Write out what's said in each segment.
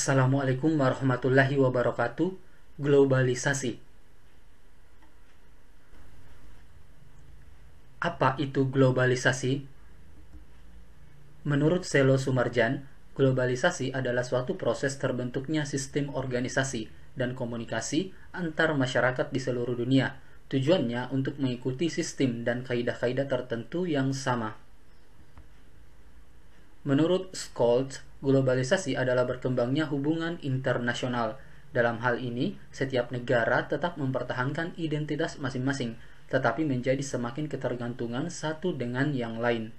Assalamualaikum warahmatullahi wabarakatuh. Globalisasi. Apa itu globalisasi? Menurut Selo Sumarjan, globalisasi adalah suatu proses terbentuknya sistem organisasi dan komunikasi antar masyarakat di seluruh dunia. Tujuannya untuk mengikuti sistem dan kaidah-kaidah tertentu yang sama. Menurut Scholz, globalisasi adalah berkembangnya hubungan internasional. Dalam hal ini, setiap negara tetap mempertahankan identitas masing-masing, tetapi menjadi semakin ketergantungan satu dengan yang lain.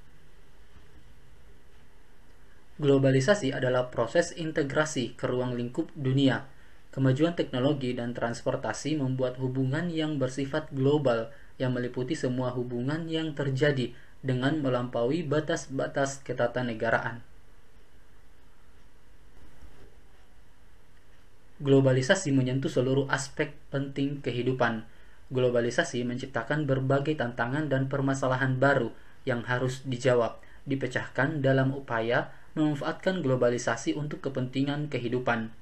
Globalisasi adalah proses integrasi ke ruang lingkup dunia. Kemajuan teknologi dan transportasi membuat hubungan yang bersifat global yang meliputi semua hubungan yang terjadi dengan melampaui batas-batas ketatanegaraan. Globalisasi menyentuh seluruh aspek penting kehidupan. Globalisasi menciptakan berbagai tantangan dan permasalahan baru yang harus dijawab, dipecahkan dalam upaya memanfaatkan globalisasi untuk kepentingan kehidupan.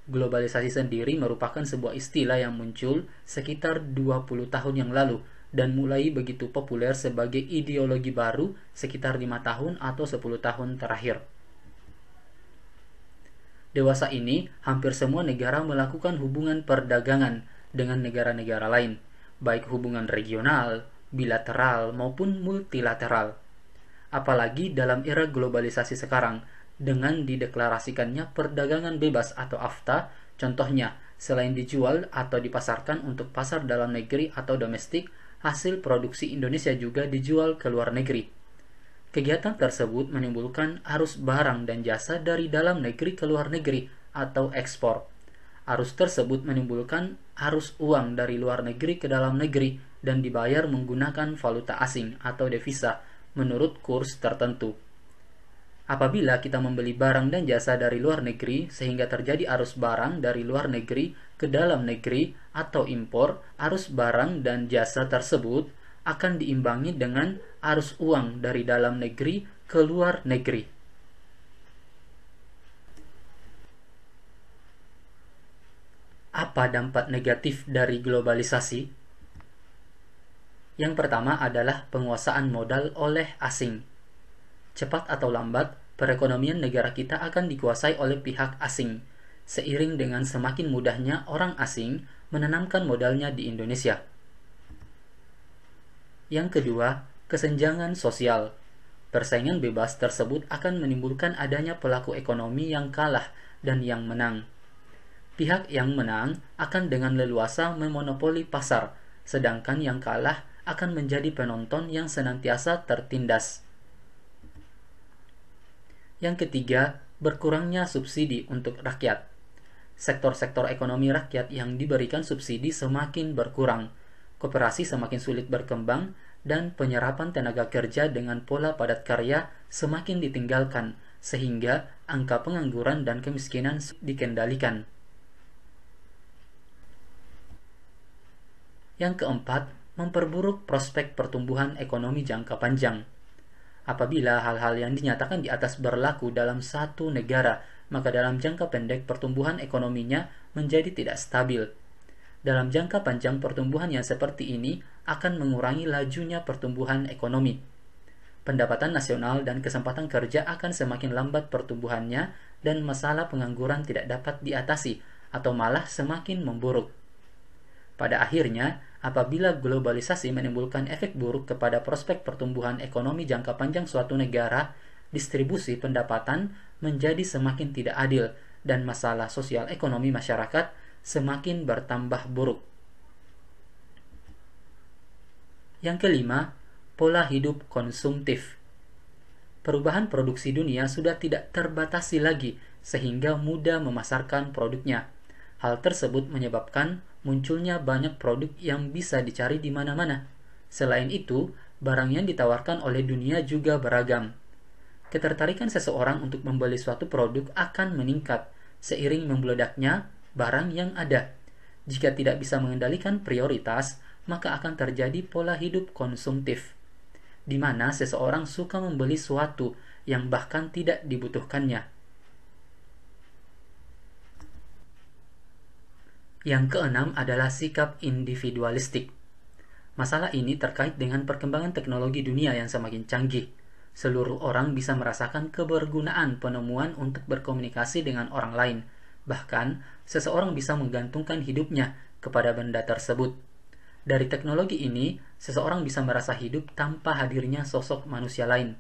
Globalisasi sendiri merupakan sebuah istilah yang muncul sekitar 20 tahun yang lalu dan mulai begitu populer sebagai ideologi baru sekitar 5 tahun atau 10 tahun terakhir. Dewasa ini, hampir semua negara melakukan hubungan perdagangan dengan negara-negara lain, baik hubungan regional, bilateral, maupun multilateral. Apalagi dalam era globalisasi sekarang, dengan dideklarasikannya perdagangan bebas atau AFTA, contohnya, selain dijual atau dipasarkan untuk pasar dalam negeri atau domestik, hasil produksi Indonesia juga dijual ke luar negeri. Kegiatan tersebut menimbulkan arus barang dan jasa dari dalam negeri ke luar negeri atau ekspor. Arus tersebut menimbulkan arus uang dari luar negeri ke dalam negeri dan dibayar menggunakan valuta asing atau devisa menurut kurs tertentu. Apabila kita membeli barang dan jasa dari luar negeri sehingga terjadi arus barang dari luar negeri ke dalam negeri atau impor, arus barang dan jasa tersebut akan diimbangi dengan arus uang dari dalam negeri ke luar negeri. Apa dampak negatif dari globalisasi? Yang pertama adalah penguasaan modal oleh asing. Cepat atau lambat, perekonomian negara kita akan dikuasai oleh pihak asing, seiring dengan semakin mudahnya orang asing menanamkan modalnya di Indonesia. Yang kedua, kesenjangan sosial. Persaingan bebas tersebut akan menimbulkan adanya pelaku ekonomi yang kalah dan yang menang. Pihak yang menang akan dengan leluasa memonopoli pasar, sedangkan yang kalah akan menjadi penonton yang senantiasa tertindas. Yang ketiga, berkurangnya subsidi untuk rakyat. Sektor-sektor ekonomi rakyat yang diberikan subsidi semakin berkurang, koperasi semakin sulit berkembang, dan penyerapan tenaga kerja dengan pola padat karya semakin ditinggalkan, sehingga angka pengangguran dan kemiskinan dikendalikan. Yang keempat, memperburuk prospek pertumbuhan ekonomi jangka panjang. Apabila hal-hal yang dinyatakan di atas berlaku dalam satu negara, maka dalam jangka pendek pertumbuhan ekonominya menjadi tidak stabil. Dalam jangka panjang pertumbuhan yang seperti ini akan mengurangi lajunya pertumbuhan ekonomi. Pendapatan nasional dan kesempatan kerja akan semakin lambat pertumbuhannya dan masalah pengangguran tidak dapat diatasi atau malah semakin memburuk. Pada akhirnya, apabila globalisasi menimbulkan efek buruk kepada prospek pertumbuhan ekonomi jangka panjang suatu negara, distribusi pendapatan menjadi semakin tidak adil dan masalah sosial ekonomi masyarakat semakin bertambah buruk. Yang kelima, pola hidup konsumtif. Perubahan produksi dunia sudah tidak terbatasi lagi sehingga mudah memasarkan produknya. Hal tersebut menyebabkan munculnya banyak produk yang bisa dicari di mana-mana. Selain itu, barang yang ditawarkan oleh dunia juga beragam. Ketertarikan seseorang untuk membeli suatu produk akan meningkat seiring membeledaknya barang yang ada. Jika tidak bisa mengendalikan prioritas, maka akan terjadi pola hidup konsumtif, di mana seseorang suka membeli sesuatu yang bahkan tidak dibutuhkannya. Yang keenam adalah sikap individualistik. Masalah ini terkait dengan perkembangan teknologi dunia yang semakin canggih. Seluruh orang bisa merasakan kebergunaan penemuan untuk berkomunikasi dengan orang lain. Bahkan, seseorang bisa menggantungkan hidupnya kepada benda tersebut. Dari teknologi ini, seseorang bisa merasa hidup tanpa hadirnya sosok manusia lain.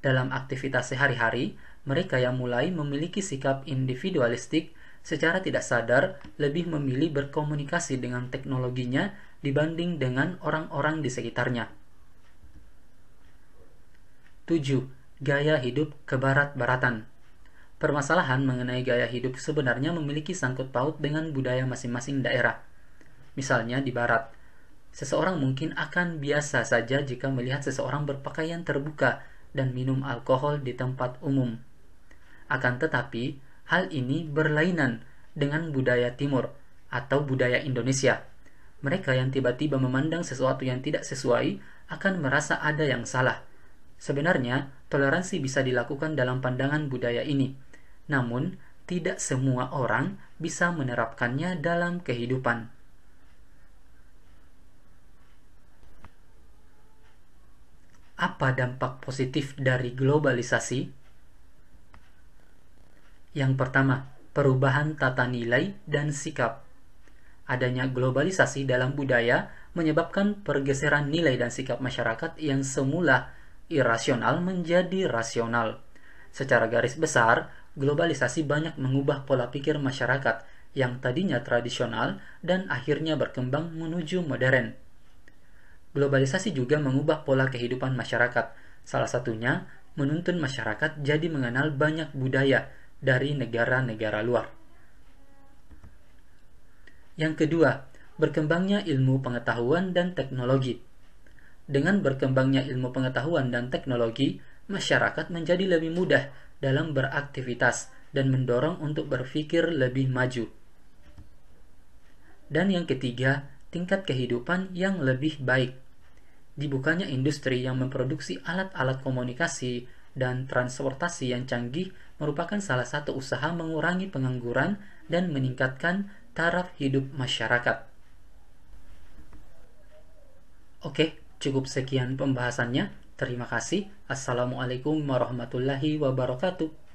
Dalam aktivitas sehari-hari, mereka yang mulai memiliki sikap individualistik secara tidak sadar lebih memilih berkomunikasi dengan teknologinya dibanding dengan orang-orang di sekitarnya. 7. Gaya hidup kebarat-baratan. Permasalahan mengenai gaya hidup sebenarnya memiliki sangkut paut dengan budaya masing-masing daerah. Misalnya di barat, seseorang mungkin akan biasa saja jika melihat seseorang berpakaian terbuka dan minum alkohol di tempat umum. Akan tetapi, hal ini berlainan dengan budaya timur atau budaya Indonesia. Mereka yang tiba-tiba memandang sesuatu yang tidak sesuai akan merasa ada yang salah. Sebenarnya, toleransi bisa dilakukan dalam pandangan budaya ini. Namun, tidak semua orang bisa menerapkannya dalam kehidupan. Apa dampak positif dari globalisasi? Yang pertama, perubahan tata nilai dan sikap. Adanya globalisasi dalam budaya menyebabkan pergeseran nilai dan sikap masyarakat yang semula irasional menjadi rasional. Secara garis besar, globalisasi banyak mengubah pola pikir masyarakat yang tadinya tradisional dan akhirnya berkembang menuju modern. Globalisasi juga mengubah pola kehidupan masyarakat, salah satunya menuntun masyarakat jadi mengenal banyak budaya dari negara-negara luar. Yang kedua, berkembangnya ilmu pengetahuan dan teknologi. Dengan berkembangnya ilmu pengetahuan dan teknologi, masyarakat menjadi lebih mudah dalam beraktivitas dan mendorong untuk berpikir lebih maju. Dan yang ketiga, tingkat kehidupan yang lebih baik. Dibukanya industri yang memproduksi alat-alat komunikasi dan transportasi yang canggih merupakan salah satu usaha mengurangi pengangguran dan meningkatkan taraf hidup masyarakat. Oke, cukup sekian pembahasannya. Terima kasih. Assalamualaikum warahmatullahi wabarakatuh.